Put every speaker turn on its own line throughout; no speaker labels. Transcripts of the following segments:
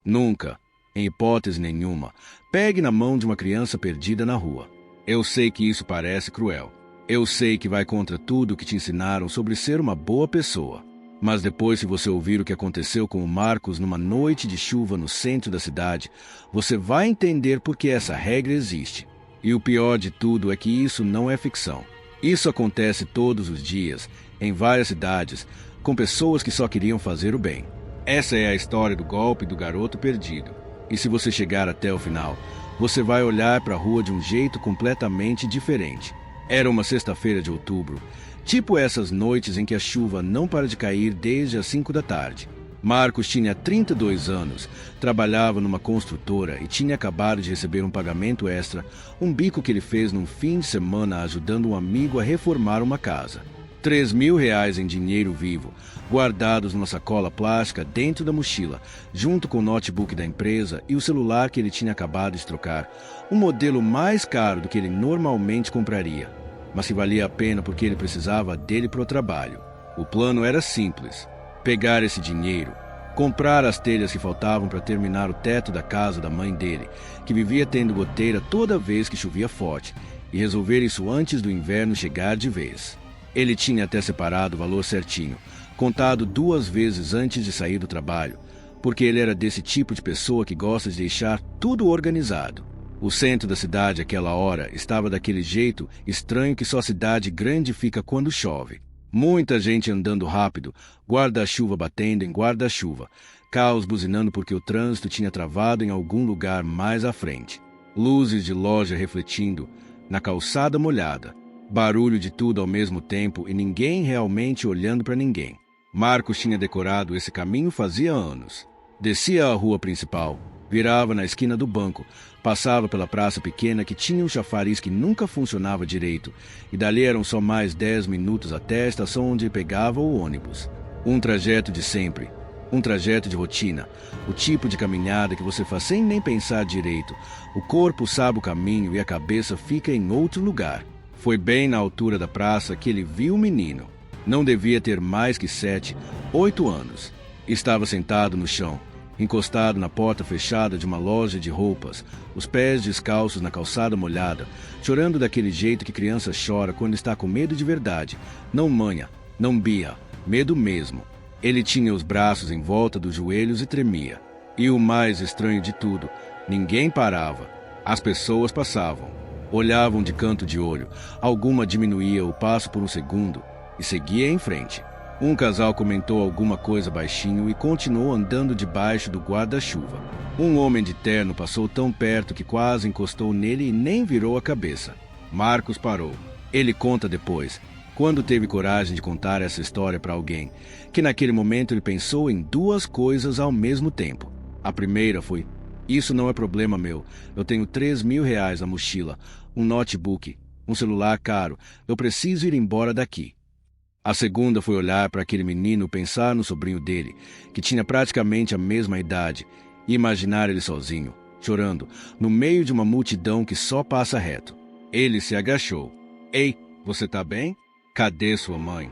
Nunca, em hipótese nenhuma, pegue na mão de uma criança perdida na rua. Eu sei que isso parece cruel. Eu sei que vai contra tudo o que te ensinaram sobre ser uma boa pessoa. Mas depois, se você ouvir o que aconteceu com o Marcos numa noite de chuva no centro da cidade, você vai entender por que essa regra existe. E o pior de tudo é que isso não é ficção. Isso acontece todos os dias, em várias cidades, com pessoas que só queriam fazer o bem. Essa é a história do golpe do garoto perdido. E se você chegar até o final, você vai olhar para a rua de um jeito completamente diferente. Era uma sexta-feira de outubro, tipo essas noites em que a chuva não para de cair desde as 5 da tarde. Marcos tinha 32 anos, trabalhava numa construtora e tinha acabado de receber um pagamento extra, um bico que ele fez num fim de semana ajudando um amigo a reformar uma casa. R$ 3.000 em dinheiro vivo, guardados numa sacola plástica dentro da mochila, junto com o notebook da empresa e o celular que ele tinha acabado de trocar, um modelo mais caro do que ele normalmente compraria, mas que valia a pena porque ele precisava dele para o trabalho. O plano era simples: pegar esse dinheiro, comprar as telhas que faltavam para terminar o teto da casa da mãe dele, que vivia tendo goteira toda vez que chovia forte, e resolver isso antes do inverno chegar de vez. Ele tinha até separado o valor certinho, contado 2 vezes antes de sair do trabalho, porque ele era desse tipo de pessoa que gosta de deixar tudo organizado. O centro da cidade àquela hora estava daquele jeito estranho que só cidade grande fica quando chove. Muita gente andando rápido, guarda-chuva batendo em guarda-chuva, carros buzinando porque o trânsito tinha travado em algum lugar mais à frente, luzes de loja refletindo na calçada molhada, barulho de tudo ao mesmo tempo e ninguém realmente olhando para ninguém. Marcos tinha decorado esse caminho fazia anos. Descia a rua principal, virava na esquina do banco, passava pela praça pequena que tinha um chafariz que nunca funcionava direito, e dali eram só mais 10 minutos até a estação onde pegava o ônibus. Um trajeto de sempre, um trajeto de rotina, o tipo de caminhada que você faz sem nem pensar direito. O corpo sabe o caminho e a cabeça fica em outro lugar. Foi bem na altura da praça que ele viu o menino. Não devia ter mais que 7, 8 anos. Estava sentado no chão, encostado na porta fechada de uma loja de roupas, os pés descalços na calçada molhada, chorando daquele jeito que criança chora quando está com medo de verdade. Não manha, não birra, medo mesmo. Ele tinha os braços em volta dos joelhos e tremia. E o mais estranho de tudo, ninguém parava. As pessoas passavam. Olhavam de canto de olho, alguma diminuía o passo por um segundo e seguia em frente. Um casal comentou alguma coisa baixinho e continuou andando debaixo do guarda-chuva. Um homem de terno passou tão perto que quase encostou nele e nem virou a cabeça. Marcos parou. Ele conta depois, quando teve coragem de contar essa história para alguém, que naquele momento ele pensou em 2 coisas ao mesmo tempo. A primeira foi: isso não é problema meu. Eu tenho R$ 3.000 na mochila, um notebook, um celular caro. Eu preciso ir embora daqui. A segunda foi olhar para aquele menino, pensar no sobrinho dele, que tinha praticamente a mesma idade, e imaginar ele sozinho, chorando, no meio de uma multidão que só passa reto. Ele se agachou. Ei, você tá bem? Cadê sua mãe?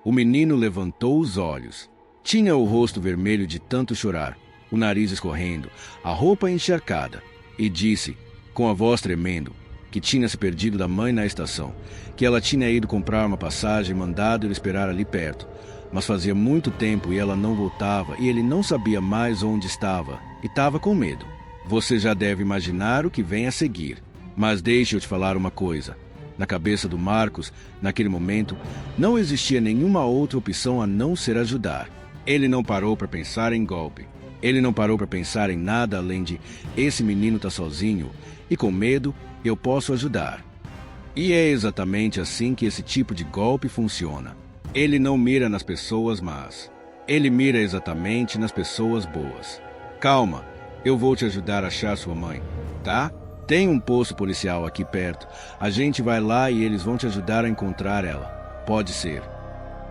O menino levantou os olhos. Tinha o rosto vermelho de tanto chorar, o nariz escorrendo, a roupa encharcada, e disse, com a voz tremendo, que tinha se perdido da mãe na estação, que ela tinha ido comprar uma passagem e mandado ele esperar ali perto, mas fazia muito tempo e ela não voltava e ele não sabia mais onde estava e estava com medo. Você já deve imaginar o que vem a seguir, mas deixe eu te falar uma coisa. Na cabeça do Marcos, naquele momento, não existia nenhuma outra opção a não ser ajudar. Ele não parou para pensar em golpe. Ele não parou para pensar em nada além de: esse menino está sozinho e com medo, eu posso ajudar. E é exatamente assim que esse tipo de golpe funciona. Ele não mira nas pessoas más. Ele mira exatamente nas pessoas boas. Calma, eu vou te ajudar a achar sua mãe, tá? Tem um posto policial aqui perto. A gente vai lá e eles vão te ajudar a encontrar ela. Pode ser.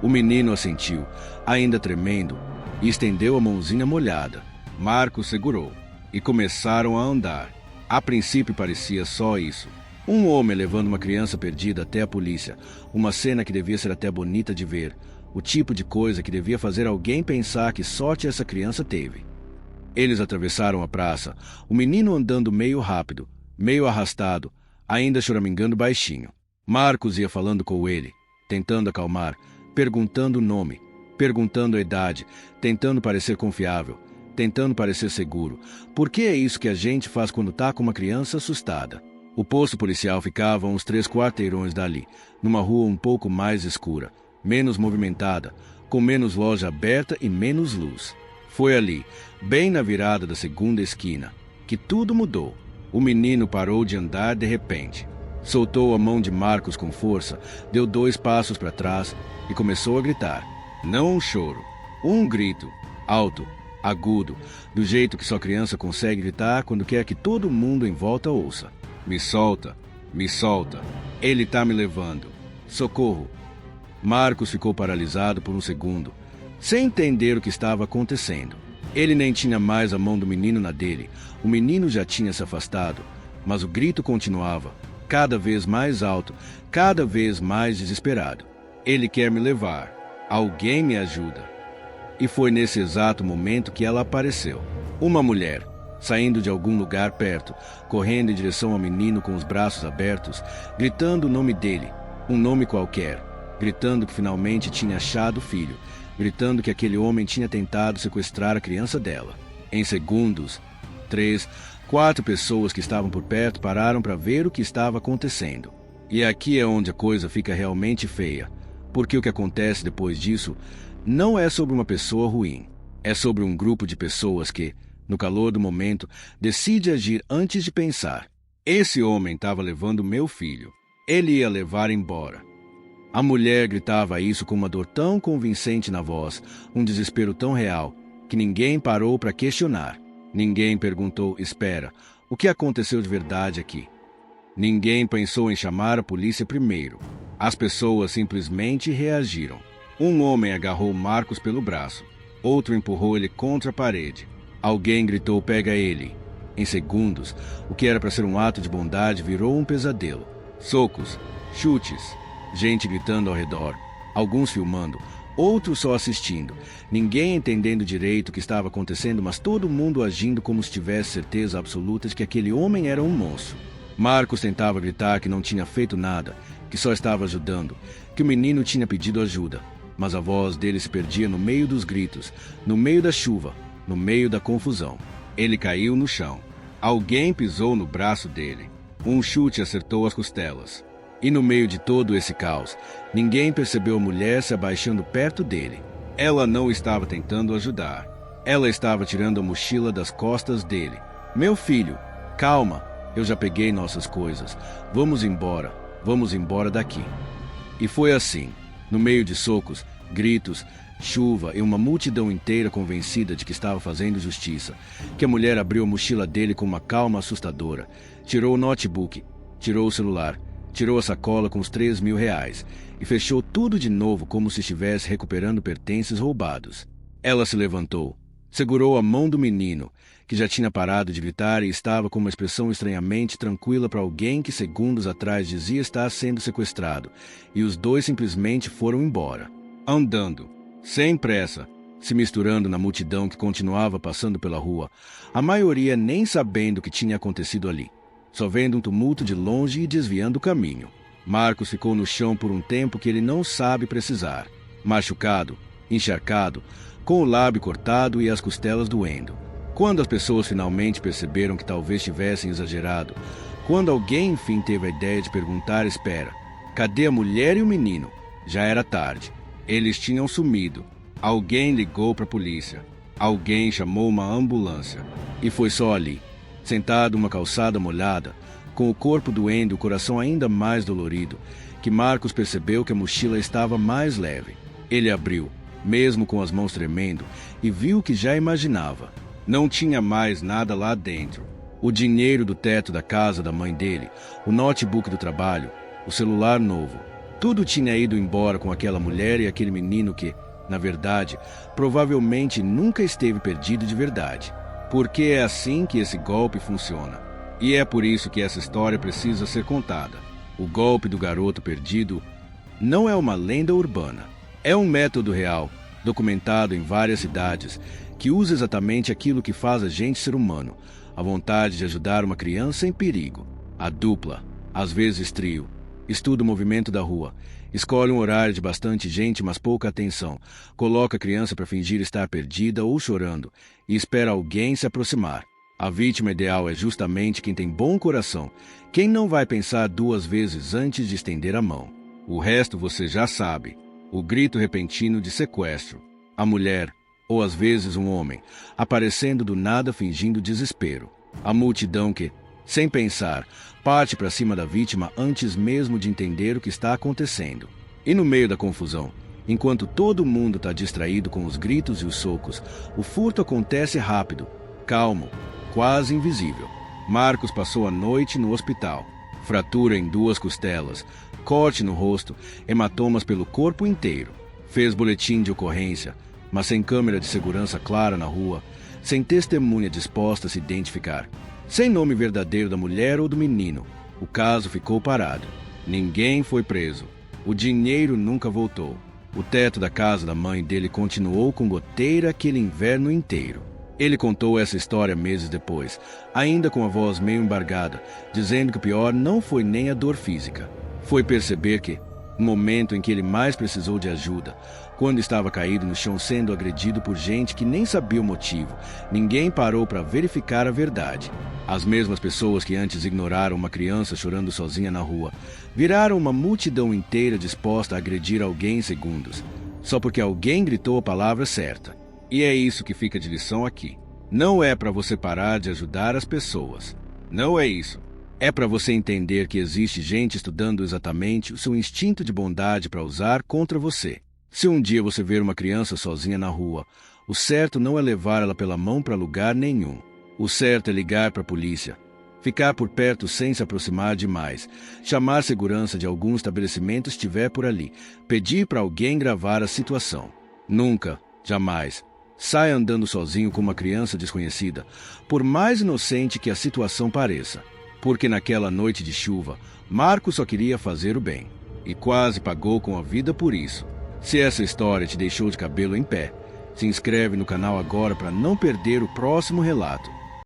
O menino assentiu, ainda tremendo, e estendeu a mãozinha molhada. Marcos segurou, e começaram a andar. A princípio parecia só isso. Um homem levando uma criança perdida até a polícia. Uma cena que devia ser até bonita de ver. O tipo de coisa que devia fazer alguém pensar que sorte essa criança teve. Eles atravessaram a praça, o menino andando meio rápido, meio arrastado, ainda choramingando baixinho. Marcos ia falando com ele, tentando acalmar, perguntando o nome, perguntando a idade, tentando parecer confiável, tentando parecer seguro. Porque é isso que a gente faz quando tá com uma criança assustada. O posto policial ficava a uns 3 quarteirões dali, numa rua um pouco mais escura, menos movimentada, com menos loja aberta e menos luz. Foi ali, bem na virada da segunda esquina, que tudo mudou. O menino parou de andar de repente. Soltou a mão de Marcos com força, deu 2 passos para trás e começou a gritar. Não um choro, um grito, alto, agudo, do jeito que só criança consegue gritar quando quer que todo mundo em volta ouça. Me solta, me solta. Ele tá me levando. Socorro. Marcos ficou paralisado por um segundo, sem entender o que estava acontecendo. Ele nem tinha mais a mão do menino na dele. O menino já tinha se afastado, mas o grito continuava, cada vez mais alto, cada vez mais desesperado. Ele quer me levar. Alguém me ajuda. E foi nesse exato momento que ela apareceu. Uma mulher, saindo de algum lugar perto, correndo em direção ao menino com os braços abertos, gritando o nome dele, um nome qualquer, gritando que finalmente tinha achado o filho, gritando que aquele homem tinha tentado sequestrar a criança dela. Em segundos, 3, 4 pessoas que estavam por perto pararam para ver o que estava acontecendo. E aqui é onde a coisa fica realmente feia, porque o que acontece depois disso não é sobre uma pessoa ruim, é sobre um grupo de pessoas que, no calor do momento, decide agir antes de pensar. Esse homem estava levando meu filho. Ele ia levar embora. A mulher gritava isso com uma dor tão convincente na voz, um desespero tão real, que ninguém parou para questionar. Ninguém perguntou, espera, o que aconteceu de verdade aqui? Ninguém pensou em chamar a polícia primeiro. As pessoas simplesmente reagiram. Um homem agarrou Marcos pelo braço. Outro empurrou ele contra a parede. Alguém gritou, pega ele. Em segundos, o que era para ser um ato de bondade virou um pesadelo. Socos, chutes, gente gritando ao redor, alguns filmando, outros só assistindo, ninguém entendendo direito o que estava acontecendo, mas todo mundo agindo como se tivesse certeza absoluta de que aquele homem era um monstro. Marcos tentava gritar que não tinha feito nada, que só estava ajudando, que o menino tinha pedido ajuda, mas a voz dele se perdia no meio dos gritos, no meio da chuva, no meio da confusão. Ele caiu no chão. Alguém pisou no braço dele. Um chute acertou as costelas. E no meio de todo esse caos, ninguém percebeu a mulher se abaixando perto dele. Ela não estava tentando ajudar. Ela estava tirando a mochila das costas dele. Meu filho, calma, eu já peguei nossas coisas. Vamos embora daqui. E foi assim, no meio de socos, gritos, chuva e uma multidão inteira convencida de que estava fazendo justiça, que a mulher abriu a mochila dele com uma calma assustadora, tirou o notebook, tirou o celular, tirou a sacola com os R$3.000 e fechou tudo de novo como se estivesse recuperando pertences roubados. Ela se levantou, segurou a mão do menino, que já tinha parado de gritar e estava com uma expressão estranhamente tranquila para alguém que segundos atrás dizia estar sendo sequestrado, e os dois simplesmente foram embora, andando, sem pressa, se misturando na multidão que continuava passando pela rua, a maioria nem sabendo o que tinha acontecido ali, só vendo um tumulto de longe e desviando o caminho. Marcos ficou no chão por um tempo que ele não sabe precisar, machucado, encharcado, com o lábio cortado e as costelas doendo. Quando as pessoas finalmente perceberam que talvez tivessem exagerado, quando alguém enfim teve a ideia de perguntar, espera, cadê a mulher e o menino? Já era tarde. Eles tinham sumido. Alguém ligou para a polícia. Alguém chamou uma ambulância. E foi só ali, sentado numa calçada molhada, com o corpo doendo e o coração ainda mais dolorido, que Marcos percebeu que a mochila estava mais leve. Ele abriu, mesmo com as mãos tremendo, e viu o que já imaginava. Não tinha mais nada lá dentro. O dinheiro do teto da casa da mãe dele, o notebook do trabalho, o celular novo. Tudo tinha ido embora com aquela mulher e aquele menino que, na verdade, provavelmente nunca esteve perdido de verdade. Porque é assim que esse golpe funciona. E é por isso que essa história precisa ser contada. O golpe do garoto perdido não é uma lenda urbana. É um método real, documentado em várias cidades, que usa exatamente aquilo que faz a gente ser humano, a vontade de ajudar uma criança em perigo. A dupla, às vezes trio, estuda o movimento da rua, escolhe um horário de bastante gente, mas pouca atenção, coloca a criança para fingir estar perdida ou chorando e espera alguém se aproximar. A vítima ideal é justamente quem tem bom coração, quem não vai pensar duas vezes antes de estender a mão. O resto você já sabe. O grito repentino de sequestro. A mulher, ou às vezes um homem, aparecendo do nada fingindo desespero. A multidão que, sem pensar, parte para cima da vítima antes mesmo de entender o que está acontecendo. E no meio da confusão, enquanto todo mundo está distraído com os gritos e os socos, o furto acontece rápido, calmo, quase invisível. Marcos passou a noite no hospital. Fratura em 2 costelas, corte no rosto, hematomas pelo corpo inteiro. Fez boletim de ocorrência, mas sem câmera de segurança clara na rua, sem testemunha disposta a se identificar, sem nome verdadeiro da mulher ou do menino. O caso ficou parado. Ninguém foi preso. O dinheiro nunca voltou. O teto da casa da mãe dele continuou com goteira aquele inverno inteiro. Ele contou essa história meses depois, ainda com a voz meio embargada, dizendo que o pior não foi nem a dor física. Foi perceber que, no momento em que ele mais precisou de ajuda, quando estava caído no chão sendo agredido por gente que nem sabia o motivo, ninguém parou para verificar a verdade. As mesmas pessoas que antes ignoraram uma criança chorando sozinha na rua, viraram uma multidão inteira disposta a agredir alguém em segundos, só porque alguém gritou a palavra certa. E é isso que fica de lição aqui. Não é para você parar de ajudar as pessoas. Não é isso. É para você entender que existe gente estudando exatamente o seu instinto de bondade para usar contra você. Se um dia você ver uma criança sozinha na rua, o certo não é levar ela pela mão para lugar nenhum. O certo é ligar para a polícia, ficar por perto sem se aproximar demais, chamar segurança de algum estabelecimento se estiver por ali, pedir para alguém gravar a situação. Nunca, jamais, saia andando sozinho com uma criança desconhecida, por mais inocente que a situação pareça. Porque naquela noite de chuva, Marcos só queria fazer o bem. E quase pagou com a vida por isso. Se essa história te deixou de cabelo em pé, se inscreve no canal agora para não perder o próximo relato.